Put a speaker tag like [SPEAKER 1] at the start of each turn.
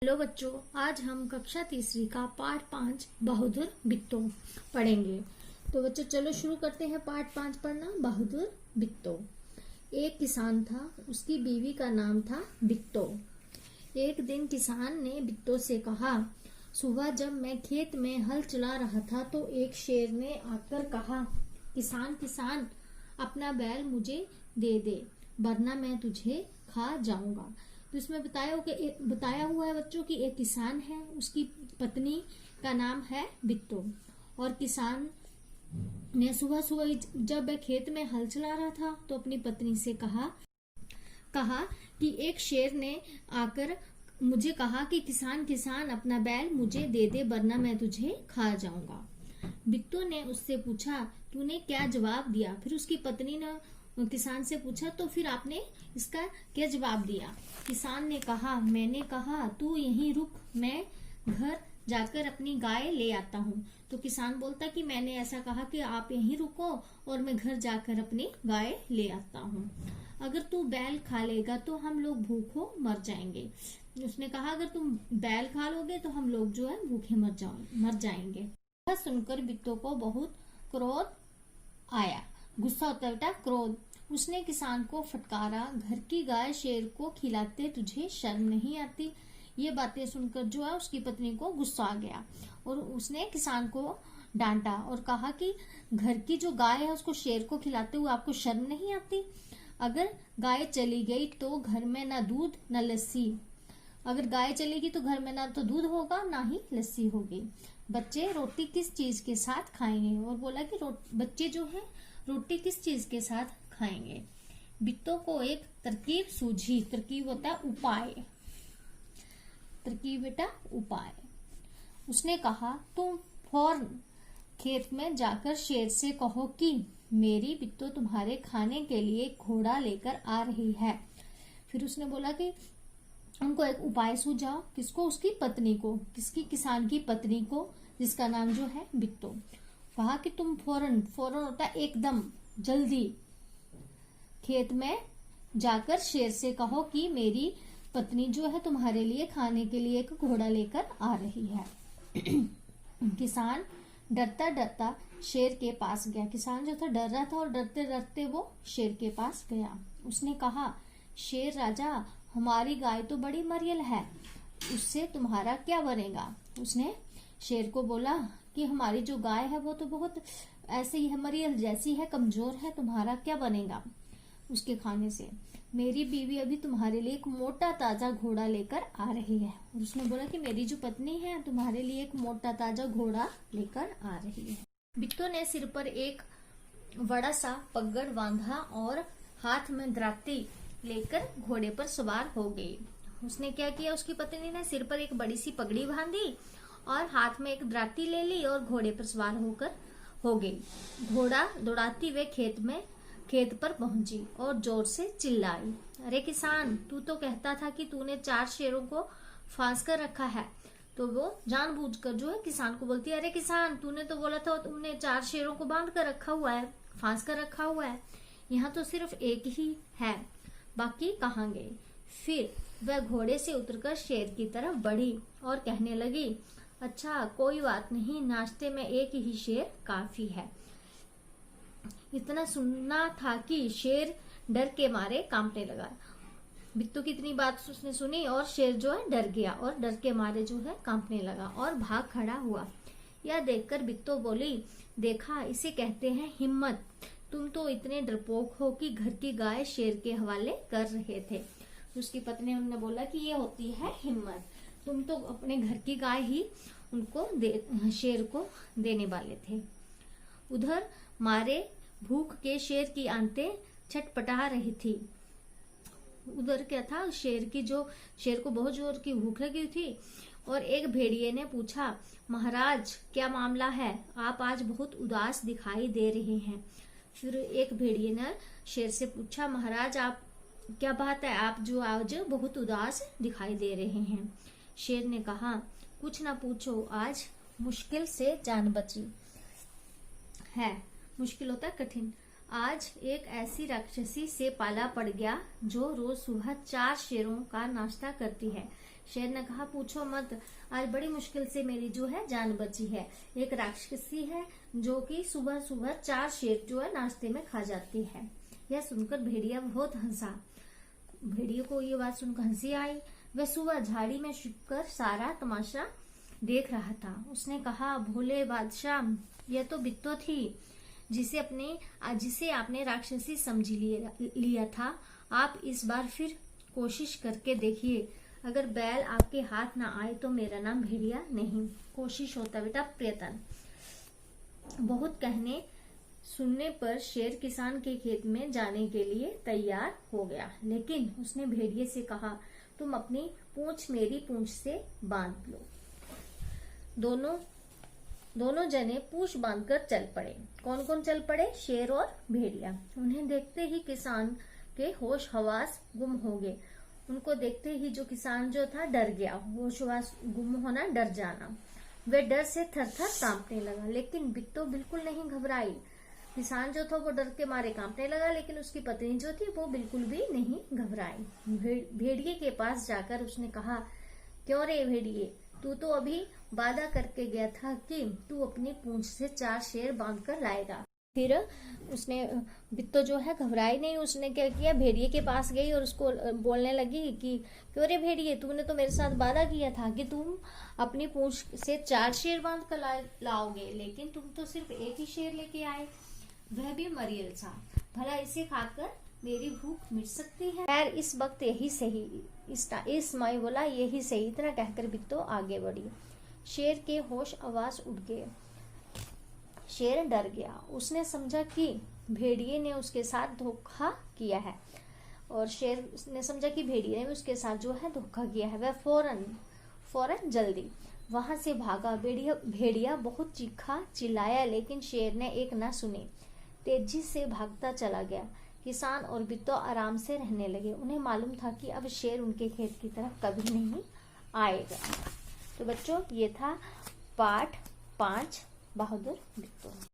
[SPEAKER 1] Hello बच्चों, आज हम कक्षा तीसरी का पाठ 5 बहादुर बिट्टो पढ़ेंगे। तो बच्चों चलो शुरू करते हैं पाठ 5 पढ़ना। बहादुर बिट्टो। एक किसान था, उसकी बीवी का नाम था बिट्टो। एक दिन किसान ने बिट्टो से कहा, सुबह जब मैं खेत में हल चला रहा था तो एक शेर ने आकर कहा, किसान किसान अपना बैल मुझे दे दे वरना मैं तुझे खा जाऊंगा। तो इसमें बताया हुआ है बच्चों कि एक किसान है, उसकी पत्नी का नाम है बिट्टो। और किसान ने सुबह सुबह जब वह खेत में हल चला रहा था तो अपनी पत्नी से कहा कि एक शेर ने आकर मुझे कहा कि किसान किसान अपना बैल मुझे दे दे वरना मैं तुझे खा जाऊंगा। बिट्टो ने उससे पूछा, तूने क्या जवाब दिया? फिर उसकी पत्नी ने किसान से पूछा, तो फिर आपने इसका क्या जवाब दिया? किसान ने कहा, मैंने कहा तू यहीं रुक, मैं घर जाकर अपनी गाय ले आता हूँ। तो किसान बोलता कि मैंने ऐसा कहा कि आप यहीं रुको और मैं घर जाकर अपनी गाय ले आता हूँ। अगर तू बैल खा लेगा तो हम लोग भूखों मर जाएंगे। उसने कहा, अगर तुम बैल खा लोगे तो हम लोग जो है भूखे मर जाएंगे। यह सुनकर बिट्टो को बहुत क्रोध आया। गुस्सा होता है बेटा, क्रोध। उसने किसान को फटकारा, घर की गाय शेर को खिलाते तुझे शर्म नहीं आती? ये बातें सुनकर जो है उसकी पत्नी को गुस्सा आ गया और उसने किसान को डांटा और कहा कि घर की जो गाय है उसको शेर को खिलाते हुए आपको शर्म नहीं आती? अगर गाय चली गई तो घर में ना दूध ना लस्सी। अगर गाय चलेगी तो घर में ना तो दूध होगा ना ही लस्सी होगी। बच्चे रोटी किस चीज के साथ खाएंगे? और बोला कि बच्चे जो है रोटी किस चीज के साथ खाएंगे? बिट्टो को एक तरकीब सूझी। तरकीब होता है उपाय। तरकीब बेटा उपाय। उसने कहा, तुम फौरन खेत में जाकर शेर से कहो कि मेरी बिट्टो तुम्हारे खाने के लिए घोड़ा लेकर आ रही है। फिर उसने बोला कि उनको एक उपाय सूझा। किसको? उसकी पत्नी को। किसकी? किसान की पत्नी को, जिसका नाम जो है बिट्टो। कहा कि तुम फौरन, फौरन होता है एकदम, जल्दी, खेत में जाकर शेर से कहो कि मेरी पत्नी जो है तुम्हारे लिए खाने के लिए एक घोड़ा लेकर आ रही है। किसान डरता डरता शेर के पास गया। किसान जो था डर रहा था और डरते डरते वो शेर के पास गया। उसने कहा, शेर राजा, हमारी गाय तो बड़ी मरियल है, उससे तुम्हारा क्या बनेगा? उसने शेर को बोला कि हमारी जो गाय है वो तो बहुत ऐसे ही है, मरियल जैसी है, कमजोर है, तुम्हारा क्या बनेगा उसके खाने से? मेरी बीवी अभी तुम्हारे लिए एक मोटा ताजा घोड़ा लेकर आ रही है। और उसने बोला कि मेरी जो पत्नी है तुम्हारे लिए एक मोटा ताजा घोड़ा लेकर आ रही है। बिट्टो ने सिर पर एक बड़ा सा पगड़ बांधा और हाथ में दराती लेकर घोड़े पर सवार हो गई। उसने क्या किया? उसकी पत्नी ने सिर पर एक बड़ी सी पगड़ी बांधी और हाथ में एक दराती ले ली और घोड़े पर सवार होकर हो गई। घोड़ा दौड़ाती हुए खेत पर पहुंची और जोर से चिल्लाई, अरे किसान, तू तो कहता था कि तूने 4 शेरों को फांस कर रखा है। तो वो जानबूझकर जो है किसान को बोलती है, अरे किसान, तूने तो बोला था तुमने 4 शेरों को बांध कर रखा हुआ है, फांस कर रखा हुआ है, यहाँ तो सिर्फ एक ही है, बाकी कहाँ गए? फिर वह घोड़े से उतरकर शेर की तरफ बढ़ी और कहने लगी, अच्छा कोई बात नहीं, नाश्ते में एक ही शेर काफी है। इतना सुनना था कि शेर डर के मारे कांपने लगा। बिट्टो की इतनी बात उसने सुनी और शेर जो है डर गया और डर के मारे जो है कांपने लगा और भाग खड़ा हुआ। यह देखकर बिट्टो बोली, देखा, इसे कहते हैं हिम्मत। तुम तो इतने डरपोक हो कि घर की गाय शेर के हवाले कर रहे थे। उसकी पत्नी ने बोला कि ये होती है हिम्मत, तुम तो अपने घर की गाय ही उनको शेर को देने वाले थे। उधर मारे भूख के शेर की आंतें छटपटा रही थी। उधर क्या था, शेर को बहुत जोर की भूख लगी थी। और एक भेड़िए ने पूछा, महाराज क्या मामला है, आप आज बहुत उदास दिखाई दे रहे हैं। फिर एक भेड़िए ने शेर से पूछा, महाराज आप क्या बात है, आप जो आज बहुत उदास दिखाई दे रहे हैं। शेर ने कहा, कुछ ना पूछो, आज मुश्किल से जान बची है। मुश्किल होता है कठिन। आज एक ऐसी राक्षसी से पाला पड़ गया जो रोज सुबह 4 शेरों का नाश्ता करती है। शेर ने कहा, पूछो मत, आज बड़ी मुश्किल से मेरी जो है जान बची है। एक राक्षसी है जो कि सुबह सुबह 4 शेर जो है नाश्ते में खा जाती है। यह सुनकर भेड़िया बहुत हंसा। भेड़िए को ये बात सुनकर हंसी आई। वह सुबह झाड़ी में छिपकर सारा तमाशा देख रहा था। उसने कहा, भोले बादशाह, यह तो बित्तो थी जिसे आपने राक्षसी समझ लिया था। आप इस बार फिर कोशिश करके देखिए। अगर बैल आपके हाथ ना आए तो मेरा नाम भेड़िया नहीं। कोशिश होता बेटा प्रयत्न। बहुत कहने सुनने पर शेर किसान के खेत में जाने के लिए तैयार हो गया, लेकिन उसने भेड़िए से कहा, तुम अपनी पूंछ मेरी पूंछ से बांध लो। दोनों जने पूंछ बांधकर चल पड़े। कौन कौन चल पड़े? शेर और भेड़िया। उन्हें देखते ही किसान के होश हवास गुम हो गए। उनको देखते ही जो किसान जो था डर गया। होश हवास गुम होना, डर जाना। वह डर से थर-थर कांपने लगा, लेकिन बिट्टो बिल्कुल नहीं घबराई। किसान जो था वो डर के मारे कांपने लगा, लेकिन उसकी पत्नी जो थी वो बिल्कुल भी नहीं घबराई। भेड़िए के पास जाकर उसने कहा, क्यों रे भेड़िए, तू तो अभी वादा करके गया था कि तू अपनी पूंछ से 4 शेर बांध कर लाएगा। फिर उसने बिट्टो जो है घबराई नहीं। उसने क्या किया, भेड़िए के पास गई और उसको बोलने लगी कि क्यों रे भेड़िए, तूने तो मेरे साथ वादा किया था कि तुम अपनी पूंछ से 4 शेर बांध कर लाओगे, लेकिन तुम तो सिर्फ एक ही शेर लेके आए, वह भी मरियल सा। भला इसे खाकर मेरी भूख मिट सकती है? खैर इस वक्त यही सही। इस माई बोला, यही सही। इतना कहकर बिट्टो आगे बढ़ी। शेर के होश आवाज उड़ गए। शेर डर गया। उसने समझा कि भेड़िए ने उसके साथ धोखा किया है, और शेर ने समझा कि भेड़िए ने उसके साथ जो है धोखा किया है। वह फौरन जल्दी वहां से भागा। भेड़िया बहुत चीखा चिल्लाया, लेकिन शेर ने एक ना सुनी। तेजी से भागता चला गया। किसान और बिट्टो आराम से रहने लगे। उन्हें मालूम था कि अब शेर उनके खेत की तरफ कभी नहीं आएगा। तो बच्चों, ये था पाठ 5 बहादुर बिट्टो।